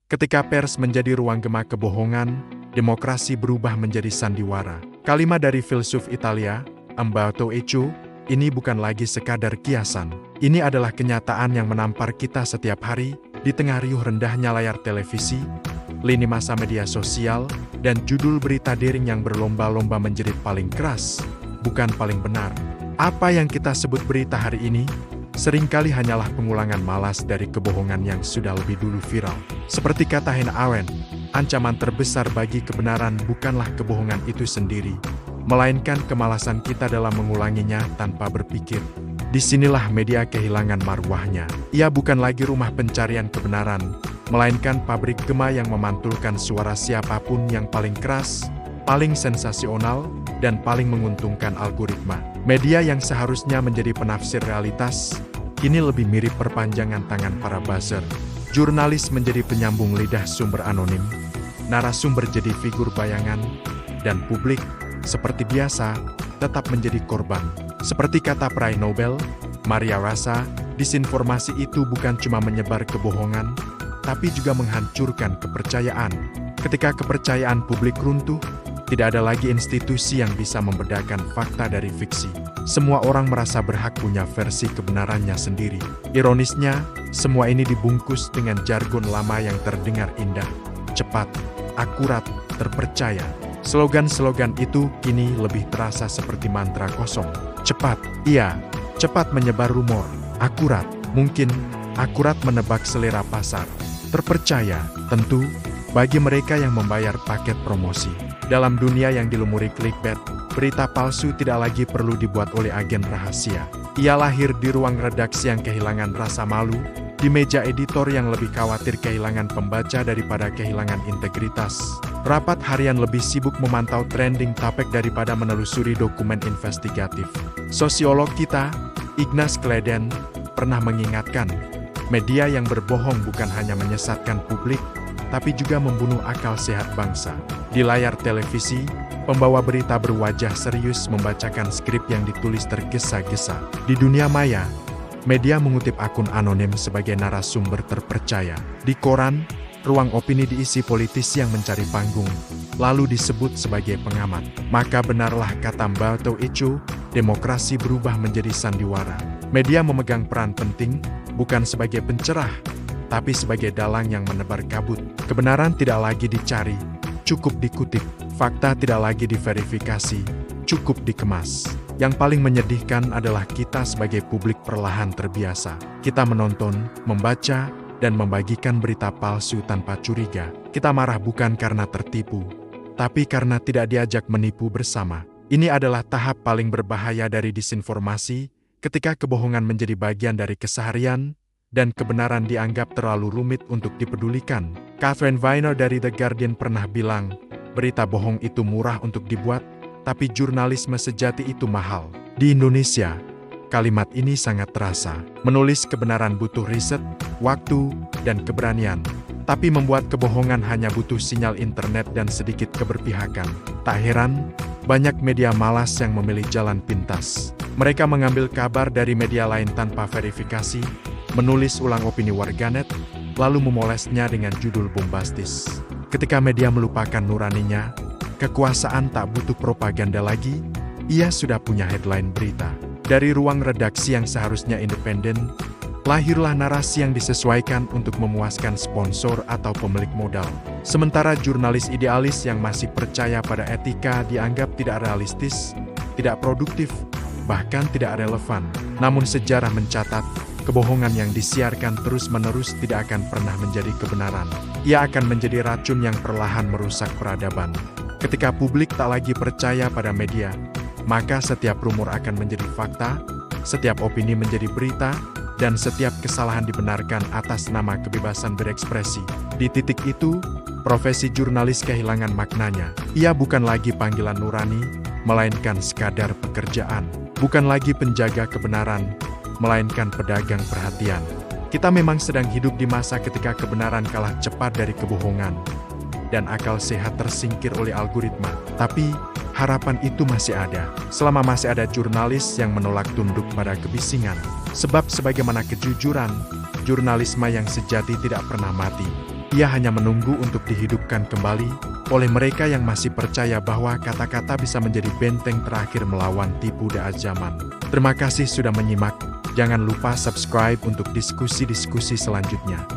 Ketika pers menjadi ruang gema kebohongan, demokrasi berubah menjadi sandiwara. Kalimat dari filsuf Italia, Umberto Eco, ini bukan lagi sekadar kiasan. Ini adalah kenyataan yang menampar kita setiap hari, di tengah riuh rendahnya layar televisi, lini masa media sosial, dan judul berita daring yang berlomba-lomba menjadi paling keras, bukan paling benar. Apa yang kita sebut berita hari ini, seringkali hanyalah pengulangan malas dari kebohongan yang sudah lebih dulu viral. Seperti kata Hannah Arendt, ancaman terbesar bagi kebenaran bukanlah kebohongan itu sendiri, melainkan kemalasan kita dalam mengulanginya tanpa berpikir. Disinilah media kehilangan marwahnya. Ia bukan lagi rumah pencarian kebenaran, melainkan pabrik gema yang memantulkan suara siapapun yang paling keras, paling sensasional, dan paling menguntungkan algoritma. Media yang seharusnya menjadi penafsir realitas, kini lebih mirip perpanjangan tangan para buzzer. Jurnalis menjadi penyambung lidah sumber anonim, narasumber jadi figur bayangan, dan publik, seperti biasa, tetap menjadi korban. Seperti kata peraih Nobel, Maria Ressa, disinformasi itu bukan cuma menyebar kebohongan, tapi juga menghancurkan kepercayaan. Ketika kepercayaan publik runtuh, tidak ada lagi institusi yang bisa membedakan fakta dari fiksi. Semua orang merasa berhak punya versi kebenarannya sendiri. Ironisnya, semua ini dibungkus dengan jargon lama yang terdengar indah, cepat, akurat, terpercaya. Slogan-slogan itu kini lebih terasa seperti mantra kosong. Cepat, iya, cepat menyebar rumor. Akurat, mungkin, akurat menebak selera pasar. Terpercaya, tentu, bagi mereka yang membayar paket promosi. Dalam dunia yang dilumuri clickbait, berita palsu tidak lagi perlu dibuat oleh agen rahasia. Ia lahir di ruang redaksi yang kehilangan rasa malu, di meja editor yang lebih khawatir kehilangan pembaca daripada kehilangan integritas. Rapat harian lebih sibuk memantau trending topik daripada menelusuri dokumen investigatif. Sosiolog kita, Ignaz Kleden, pernah mengingatkan, media yang berbohong bukan hanya menyesatkan publik, tapi juga membunuh akal sehat bangsa. Di layar televisi, pembawa berita berwajah serius membacakan skrip yang ditulis tergesa-gesa. Di dunia maya, media mengutip akun anonim sebagai narasumber terpercaya. Di koran, ruang opini diisi politisi yang mencari panggung, lalu disebut sebagai pengamat. Maka benarlah kata Umberto Eco, demokrasi berubah menjadi sandiwara. Media memegang peran penting, bukan sebagai pencerah, tapi sebagai dalang yang menebar kabut. Kebenaran tidak lagi dicari, cukup dikutip. Fakta tidak lagi diverifikasi, cukup dikemas. Yang paling menyedihkan adalah kita sebagai publik perlahan terbiasa. Kita menonton, membaca, dan membagikan berita palsu tanpa curiga. Kita marah bukan karena tertipu, tapi karena tidak diajak menipu bersama. Ini adalah tahap paling berbahaya dari disinformasi, ketika kebohongan menjadi bagian dari keseharian, dan kebenaran dianggap terlalu rumit untuk dipedulikan. Catherine Viner dari The Guardian pernah bilang, berita bohong itu murah untuk dibuat, tapi jurnalisme sejati itu mahal. Di Indonesia, kalimat ini sangat terasa. Menulis kebenaran butuh riset, waktu, dan keberanian. Tapi membuat kebohongan hanya butuh sinyal internet dan sedikit keberpihakan. Tak heran, banyak media malas yang memilih jalan pintas. Mereka mengambil kabar dari media lain tanpa verifikasi, menulis ulang opini warganet, lalu memolesnya dengan judul bombastis. Ketika media melupakan nuraninya, kekuasaan tak butuh propaganda lagi, ia sudah punya headline berita. Dari ruang redaksi yang seharusnya independen, lahirlah narasi yang disesuaikan untuk memuaskan sponsor atau pemilik modal. Sementara jurnalis idealis yang masih percaya pada etika dianggap tidak realistis, tidak produktif, bahkan tidak relevan. Namun sejarah mencatat, kebohongan yang disiarkan terus-menerus tidak akan pernah menjadi kebenaran. Ia akan menjadi racun yang perlahan merusak peradaban. Ketika publik tak lagi percaya pada media, maka setiap rumor akan menjadi fakta, setiap opini menjadi berita, dan setiap kesalahan dibenarkan atas nama kebebasan berekspresi. Di titik itu, profesi jurnalis kehilangan maknanya. Ia bukan lagi panggilan nurani, melainkan sekadar pekerjaan. Bukan lagi penjaga kebenaran, melainkan pedagang perhatian. Kita memang sedang hidup di masa ketika kebenaran kalah cepat dari kebohongan, dan akal sehat tersingkir oleh algoritma. Tapi, harapan itu masih ada, selama masih ada jurnalis yang menolak tunduk pada kebisingan. Sebab sebagaimana kejujuran, jurnalisme yang sejati tidak pernah mati. Ia hanya menunggu untuk dihidupkan kembali oleh mereka yang masih percaya bahwa kata-kata bisa menjadi benteng terakhir melawan tipu daya zaman. Terima kasih sudah menyimak. Jangan lupa subscribe untuk diskusi-diskusi selanjutnya.